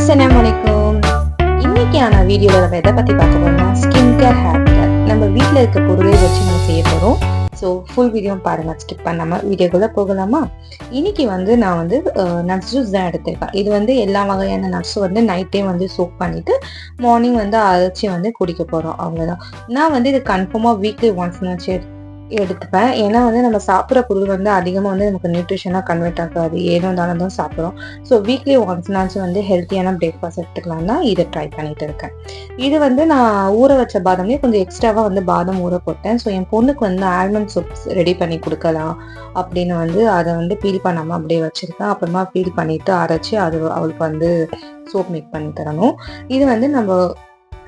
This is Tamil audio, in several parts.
அஸ்ஸலாமு அலைக்கும். இன்னைக்கான வீடியோவில் நம்ம எதை பற்றி பார்க்க போறோம்னா ஸ்கின் கேர், ஹேர் கேர். நம்ம வீட்டில் இருக்க பொருளை வச்சு நம்ம செய்ய போகிறோம். ஸோ ஃபுல் வீடியோ பாருங்கள், ஸ்கிப் பண்ணாமல் வீடியோக்குள்ளே போகலாமா? இன்னைக்கு நான் நட்ஸ் ஜூஸ் தான் எடுத்திருக்கேன். இது எல்லா வகையான நட்ஸும் நைட்டே சோக் பண்ணிவிட்டு மார்னிங் அரைச்சி குடிக்க போகிறோம், அவ்வளோதான். நான் இது கன்ஃபார்மாக வீக்லி ஒன்ஸ் எடுத்துப்பேன். ஏன்னா நம்ம சாப்பிட்ற பொருள் அதிகமாக நமக்கு நியூட்ரிஷனாக கன்வெர்ட் ஆகாது, ஏனோ தானே தான் சாப்பிட்றோம். ஸோ வீக்லி ஒன்ஸ்னாச்சும் ஹெல்த்தியான பிரேக்ஃபாஸ்ட் எடுத்துக்கலாம் தான் இதை ட்ரை பண்ணிட்டு இருக்கேன். இது நான் ஊற வச்ச பாதாமே கொஞ்சம் எக்ஸ்ட்ராவாக பாதாம் ஊற போட்டேன். ஸோ என் பொண்ணுக்கு ஆல்மண்ட் சோப்ஸ் ரெடி பண்ணி கொடுக்கலாம் அப்படின்னு அதை பீல் பண்ணாமல் அப்படியே வச்சுருக்கேன். அப்புறமா பீல் பண்ணிவிட்டு அரைச்சி அவளுக்கு சோப் மேக் பண்ணி தரணும். இது நம்ம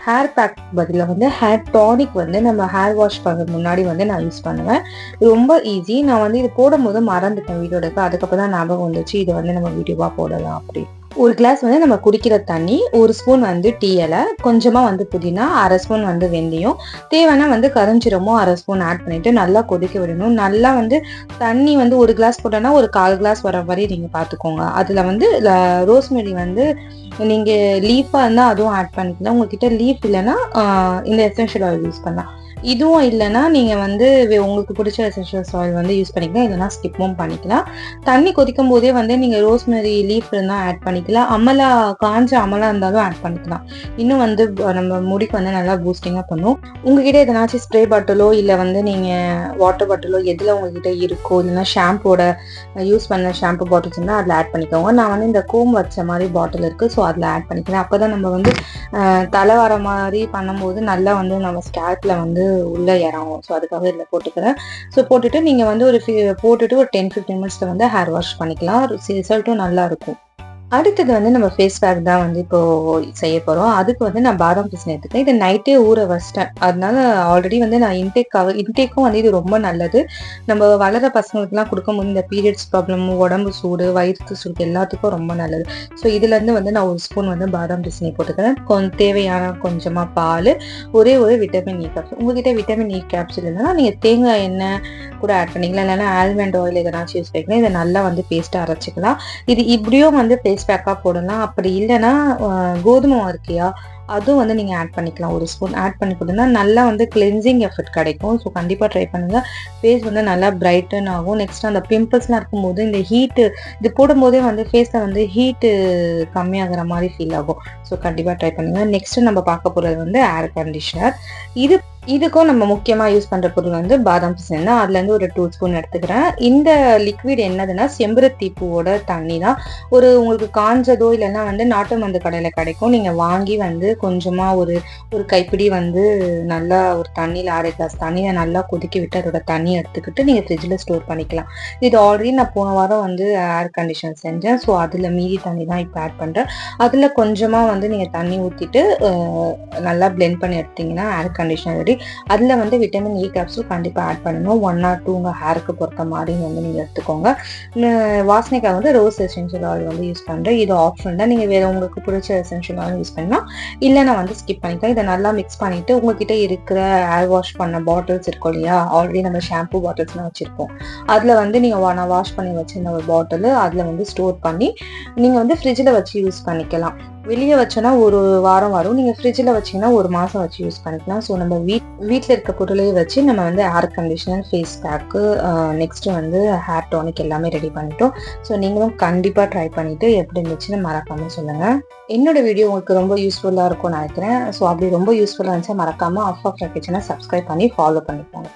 ஹேர் பேக் பதிலாக ஹேர் டானிக் நம்ம ஹேர் வாஷ் பண்ண முன்னாடி நான் யூஸ் பண்ணுவேன். ரொம்ப ஈஸி. நான் இது போடும்போது மறந்துட்டேன் வீடியோட, அதுக்கப்புறம் தான் ஞாபகம் வந்துச்சு இது நம்ம வீடியோவாக போடலாம் அப்படி. ஒரு கிளாஸ் நம்ம குடிக்கிற தண்ணி, ஒரு ஸ்பூன் டீ இலை, கொஞ்சமாக புதினா, அரை ஸ்பூன் வெந்தயம், தேவைன்னா கரைஞ்சிரமோ அரை ஸ்பூன் ஆட் பண்ணிட்டு நல்லா கொதிக்க விடணும். நல்லா தண்ணி ஒரு கிளாஸ் போட்டோன்னா ஒரு 1/4 கிளாஸ் வர மாதிரி நீங்கள் பார்த்துக்கோங்க. அதில் ரோஸ்மெரி நீங்கள் லீஃபாக இருந்தால் அதுவும் ஆட் பண்ணிக்கலாம். உங்ககிட்ட லீஃப் இல்லைன்னா இந்த எசென்ஷியல் ஆயில் யூஸ் பண்ணலாம். இதுவும் இல்லைன்னா நீங்கள் உங்களுக்கு பிடிச்ச எசென்ஷியல் ஆயில் யூஸ் பண்ணிக்கலாம், இல்லைன்னா ஸ்கிப்பும் பண்ணிக்கலாம். தண்ணி கொதிக்கும் போதே நீங்கள் ரோஸ்மெரி லீஃப் இருந்தால் ஆட் பண்ணிக்கலாம். காஞ்ச அமலா இருந்தாலும் ஆட் பண்ணிக்கலாம். இன்னும் நம்ம முடிக்கு நல்லா பூஸ்டிங்காக பண்ணும். உங்ககிட்ட எதனாச்சும் ஸ்ப்ரே பாட்டிலோ இல்லை நீங்கள் வாட்டர் பாட்டிலோ எதில் உங்ககிட்ட இருக்கோ, இல்லைன்னா ஷாம்போட யூஸ் பண்ண ஷாம்பு பாட்டில்ஸ் இருந்தால் அதில் ஆட் பண்ணிக்கோங்க. நான் இந்த கோம் வச்ச மாதிரி பாட்டில் இருக்குது, ஸோ அதில் ஆட் பண்ணிக்கிறேன். அப்போ தான் நம்ம தலை வர மாதிரி பண்ணும்போது நல்லா நம்ம ஸ்கேல்ப்ல உள்ளே இறங்கும். ஸோ அதுக்காக இதில் போட்டுக்கிறேன். ஸோ போட்டுட்டு நீங்கள் போட்டுட்டு ஒரு 10-15 மினிட்ஸில் ஹேர் வாஷ் பண்ணிக்கலாம். ரிசல்ட்டும் நல்லா இருக்கும். அடுத்தது நம்ம ஃபேஸ் பேக் தான் இப்போ செய்ய போகிறோம். அதுக்கு நான் பாதாம் பிசின் எடுத்துக்கேன். இதை நைட்டே ஊற வச்சிட்டேன். அதனால ஆல்ரெடி நான் இன்டேக்கும் இது ரொம்ப நல்லது. நம்ம வளர பசங்களுக்குலாம் கொடுக்கும்போது இந்த பீரியட்ஸ் ப்ராப்ளம், உடம்பு சூடு, வயிற்று சூடு எல்லாத்துக்கும் ரொம்ப நல்லது. ஸோ இதுலேருந்து நான் ஒரு ஸ்பூன் பாதாம் பிசினை போட்டுக்கிறேன். தேவையான கொஞ்சமாக பால், ஒரே ஒரு விட்டமின் இ கேப்சூல். உங்ககிட்ட விட்டமின் இ கேப்சூல் இல்லைன்னா நீங்கள் தேங்காய் எண்ணெய் கூட ஆட் பண்ணிக்கலாம், இல்லைன்னா ஆல்மண்ட் ஆயில் எதனாச்சும் யூஸ் பண்ணிக்கலாம். இதை நல்லா பேஸ்ட்டாக அரைச்சிக்கலாம். இது இப்படியும் ஃபேஸ் பேக்காக போடலாம். அப்படி இல்லைன்னா கோதுமை இருக்கியா, அதுவும் நீங்கள் ஆட் பண்ணிக்கலாம். ஒரு ஸ்பூன் ஆட் பண்ணி போட்டோம்னா நல்லா கிளென்சிங் எஃபெக்ட் கிடைக்கும். ஸோ கண்டிப்பாக ட்ரை பண்ணுங்கள். ஃபேஸ் நல்லா பிரைட்டன் ஆகும். நெக்ஸ்ட் அந்த பிம்பிள்ஸ்லாம் இருக்கும்போது இந்த ஹீட்டு இது போடும்போதே ஃபேஸில் ஹீட்டு கம்மியாகிற மாதிரி ஃபீல் ஆகும். ஸோ கண்டிப்பாக ட்ரை பண்ணுங்கள். நெக்ஸ்ட் நம்ம பார்க்க போகிறது ஏர் கண்டிஷனர். இதுக்கும் நம்ம முக்கியமாக யூஸ் பண்ணுற பொருள் பாதாம் பிசின் தான். அதுலேருந்து ஒரு 2 ஸ்பூன் எடுத்துக்கிறேன். இந்த லிக்விட் என்னதுன்னா செம்பருத்தி பூவோட தண்ணி தான். உங்களுக்கு காஞ்சதோ இல்லைன்னா நாட்டு மருந்து கடையில் கிடைக்கும். நீங்கள் வாங்கி கொஞ்சமாக ஒரு கைப்பிடி நல்லா ஒரு தண்ணியில் 1/2 கிளாஸ் தண்ணியை நல்லா கொதிக்க விட்டு அதோட தண்ணியை எடுத்துக்கிட்டு நீங்கள் ஃப்ரிட்ஜில் ஸ்டோர் பண்ணிக்கலாம். இது ஆல்ரெடி நான் போன வாரம் ஏர் கண்டிஷனர் செஞ்சேன். ஸோ அதில் மீதி தண்ணி தான் இப்போ ஆட் பண்ணுறேன். அதில் கொஞ்சமாக நீங்கள் தண்ணி ஊற்றிட்டு நல்லா பிளெண்ட் பண்ணி எடுத்தீங்கன்னா ஏர் கண்டிஷனர் ரெடி. அதில் விட்டமின் இ கேப்சூல் கண்டிப்பாக ஆட் பண்ணணும். 1 or 2 உங்கள் ஹேருக்கு பொறுத்த மாதிரி நீங்கள் எடுத்துக்கோங்க. வாசனைக்காக ரோஸ் எசென்ஷியல் ஆயில் யூஸ் பண்ணுறேன். இது ஆப்ஷன் தான். நீங்கள் வேறு உங்களுக்கு பிடிச்ச எசென்ஷியல் ஆயில் யூஸ் பண்ணலாம், இல்லைன்னா ஸ்கிப் பண்ணிக்கலாம். இதை நல்லா மிக்ஸ் பண்ணிவிட்டு உங்ககிட்ட இருக்கிற ஹேர் வாஷ் பண்ண பாட்டில்ஸ் இருக்கும் இல்லையா, ஆல்ரெடி நம்ம ஷாம்பு பாட்டில்ஸ்லாம் வச்சுருப்போம், அதில் நீங்கள் நான் வாஷ் பண்ணி வச்சுருந்த ஒரு பாட்டில் அதில் ஸ்டோர் பண்ணி நீங்கள் ஃப்ரிட்ஜில் வச்சு யூஸ் பண்ணிக்கலாம். வெளியே வச்சோன்னா ஒரு வாரம் வரும். நீங்கள் ஃப்ரிட்ஜில் வச்சிங்கன்னா ஒரு மாதம் வச்சு யூஸ் பண்ணிக்கலாம். ஸோ நம்ம வீட்டில் இருக்க பொருளையே வச்சு நம்ம air conditioner, face pack, next hair tonic எல்லாமே ரெடி பண்ணிட்டோம். ஸோ நீங்களும் கண்டிப்பாக ட்ரை பண்ணிவிட்டு எப்படி இருந்துச்சுன்னு மறக்காமல் சொல்லுங்கள். என்னோட வீடியோ உங்களுக்கு ரொம்ப யூஸ்ஃபுல்லாக இருக்கும்னு நினைக்கிறேன். ஸோ அப்படி ரொம்ப யூஸ்ஃபுல்லாக இருந்துச்சா மறக்காமல் ஆஃப் கிச்சனை சப்ஸ்கிரைப் பண்ணி ஃபாலோ பண்ணிக்கோங்க.